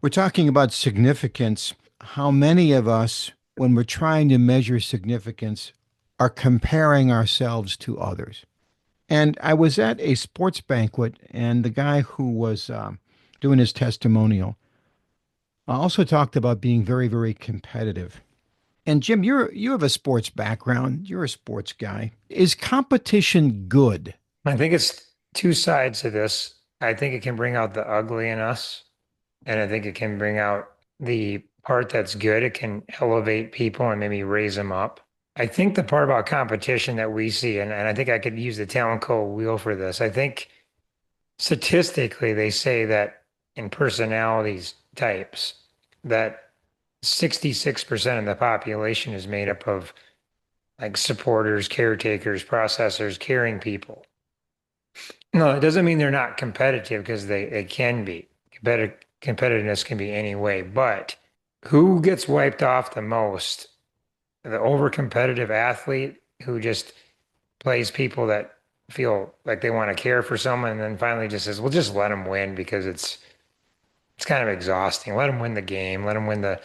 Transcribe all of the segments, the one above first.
We're talking about significance. How many of us, when we're trying to measure significance, are comparing ourselves to others? And I was at a sports banquet, and the guy who was doing his testimonial also talked about being very, very competitive. And Jim, you have a sports background. You're a sports guy. Is competition good? I think it's two sides to this. I think it can bring out the ugly in us, and I think it can bring out the part that's good. It can elevate people and maybe raise them up. I think the part about competition that we see, and I think I could use the talent code wheel for this. I think statistically, they say that in personalities types, that 66% of the population is made up of like supporters, caretakers, processors, caring people. No, it doesn't mean they're not competitive because they can be. Competitiveness can be any way, but who gets wiped off the most? The over competitive athlete who just plays people that feel like they want to care for someone and then finally just says, "Well, just let them win because it's kind of exhausting. Let them win the game. Let them win the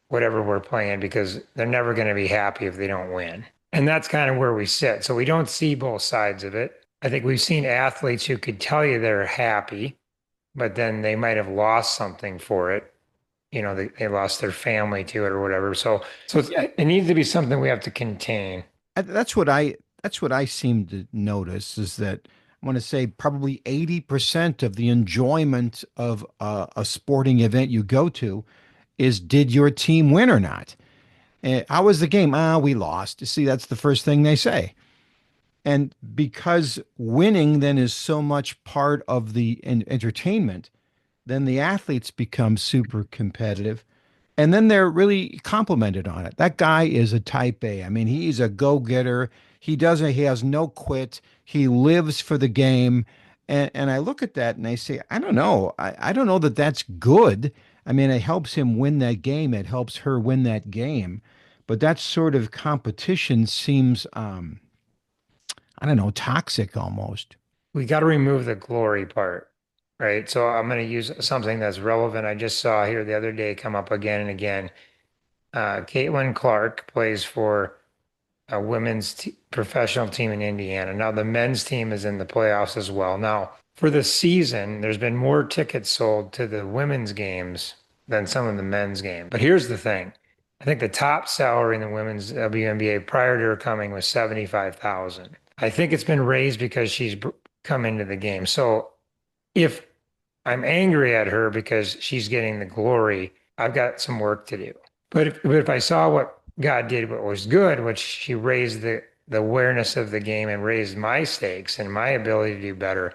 whatever we're playing because they're never going to be happy if they don't win." And that's kind of where we sit. So we don't see both sides of it. I think we've seen athletes who could tell you they're happy, but then they might have lost something for it. They lost their family to it or whatever. It needs to be something we have to contain. That's what I seem to notice is that I want to say probably 80% of the enjoyment of a sporting event you go to is did your team win or not? How was the game? Ah, we lost. You see, that's the first thing they say. And because winning then is so much part of the entertainment, then the athletes become super competitive. And then they're really complimented on it. That guy is a type A. I mean, he's a go-getter. He has no quit. He lives for the game. And I look at that and I say, I don't know. I don't know that that's good. I mean, it helps him win that game. It helps her win that game. But that sort of competition seems, I don't know, toxic almost. We got to remove the glory part, right? So I'm going to use something that's relevant. I just saw here the other day come up again and again. Caitlin Clark plays for a women's professional team in Indiana. Now, the men's team is in the playoffs as well. Now, for the season, there's been more tickets sold to the women's games than some of the men's games. But here's the thing. I think the top salary in the women's WNBA prior to her coming was 75,000. I think it's been raised because she's come into the game. So if I'm angry at her because she's getting the glory, I've got some work to do. But if I saw what God did, what was good, which she raised the awareness of the game and raised my stakes and my ability to do better,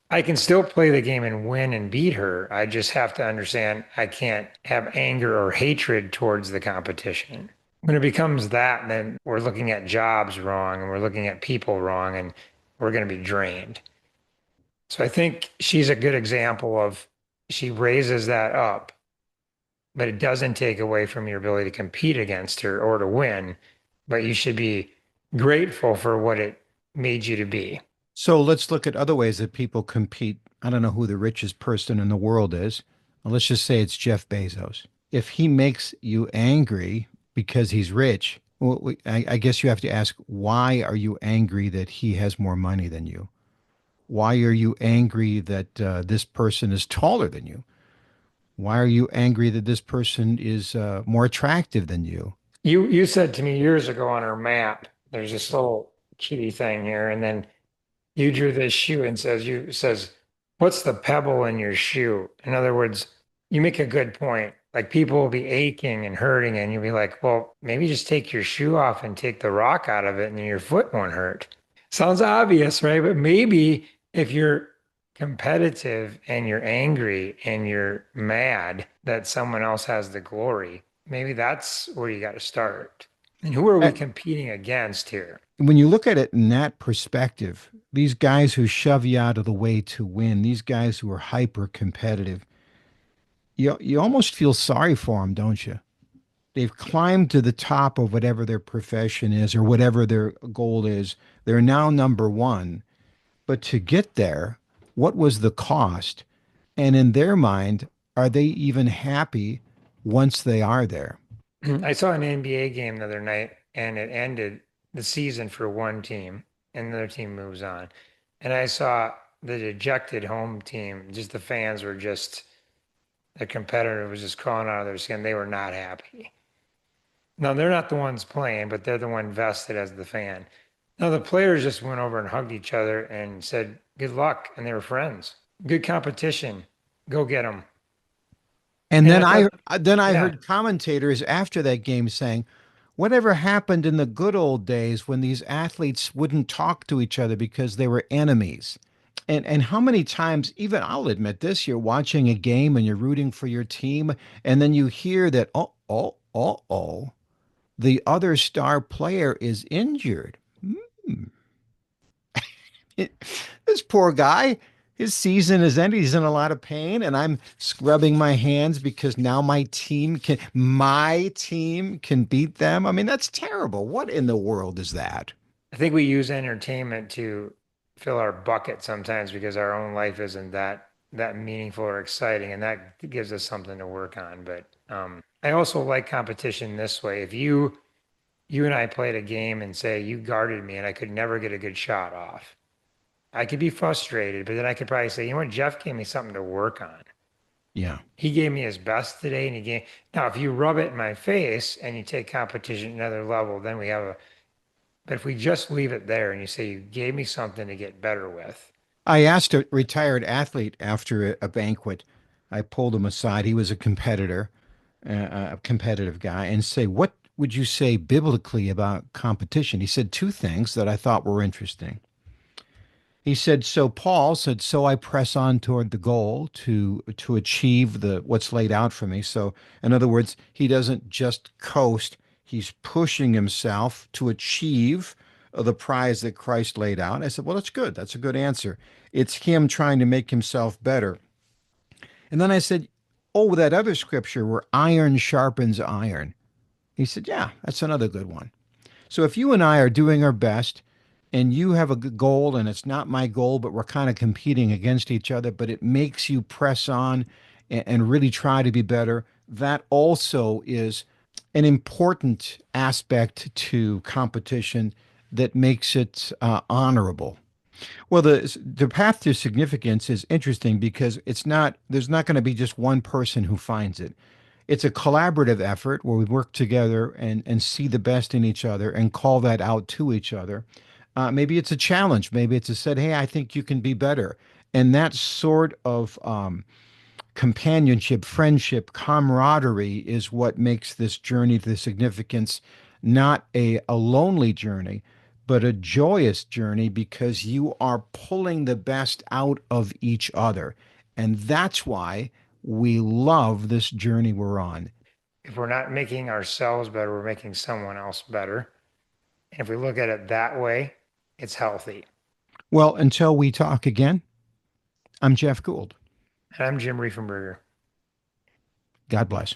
I can still play the game and win and beat her. I just have to understand I can't have anger or hatred towards the competition. When it becomes that, then we're looking at jobs wrong and we're looking at people wrong and we're going to be drained. So I think she's a good example of she raises that up, but it doesn't take away from your ability to compete against her or to win. But you should be grateful for what it made you to be. So let's look at other ways that people compete. I don't know who the richest person in the world is. Let's just say it's Jeff Bezos. If he makes you angry because he's rich, well, I guess you have to ask, why are you angry that he has more money than you? Why are you angry that this person is taller than you? Why are you angry that this person is more attractive than you? You said to me years ago on our map, there's this little kitty thing here, and then you drew this shoe and says, what's the pebble in your shoe? In other words, you make a good point. Like people will be aching and hurting, and you'll be like, well, maybe just take your shoe off and take the rock out of it, and then your foot won't hurt. Sounds obvious, right? But maybe if you're competitive and you're angry and you're mad that someone else has the glory, maybe that's where you got to start. And who are we competing against here? When you look at it in that perspective, these guys who shove you out of the way to win, these guys who are hyper competitive, you almost feel sorry for them, don't you? They've climbed to the top of whatever their profession is or whatever their goal is. They're now number one. But to get there, what was the cost? And in their mind, are they even happy once they are there? I saw an NBA game the other night and it ended the season for one team and the other team moves on. And I saw the dejected home team, just the fans were just, the competitor was just crawling out of their skin. They were not happy. No, they're not the ones playing, but they're the one vested as the fan. No, the players just went over and hugged each other and said, good luck. And they were friends. Good competition. Go get them. And And then I thought, I yeah, heard commentators after that game saying, whatever happened in the good old days when these athletes wouldn't talk to each other because they were enemies? And how many times, even I'll admit this, you're watching a game and you're rooting for your team, and then you hear that, the other star player is injured. This poor guy, his season is ended. He's in a lot of pain, and I'm scrubbing my hands because now my team can beat them. I mean, that's terrible. What in the world is that? I think we use entertainment to fill our bucket sometimes because our own life isn't that meaningful or exciting, and that gives us something to work on. But I also like competition this way. If you and I played a game and say you guarded me and I could never get a good shot off, I could be frustrated, but then I could probably say, you know what, Jeff gave me something to work on. Yeah. He gave me his best today, and he gave. Now, if you rub it in my face and you take competition another level, then we have a. But if we just leave it there and you say you gave me something to get better with, I asked a retired athlete after a banquet. I pulled him aside. He was a competitor, a competitive guy, and say, "What would you say biblically about competition?" He said two things that I thought were interesting. He said, so Paul said, so I press on toward the goal to achieve the what's laid out for me. So in other words, he doesn't just coast, he's pushing himself to achieve the prize that Christ laid out. I said, well, that's good. That's a good answer. It's him trying to make himself better. And then I said, oh, that other scripture where iron sharpens iron. He said, yeah, that's another good one. So if you and I are doing our best and you have a good goal and it's not my goal, but we're kind of competing against each other, but it makes you press on and really try to be better, that also is an important aspect to competition that makes it honorable. Well, the path to significance is interesting because there's not going to be just one person who finds it. It's a collaborative effort where we work together and see the best in each other and call that out to each other. Maybe it's a challenge. Maybe it's a said, hey, I think you can be better. And that sort of companionship, friendship, camaraderie is what makes this journey to significance not a lonely journey, but a joyous journey because you are pulling the best out of each other. And that's why we love this journey we're on. if we're not making ourselves better, we're making someone else better. And if we look at it that way, it's healthy. Well, until we talk again, I'm Jeff Gould. And I'm Jim Riefenberger. God bless.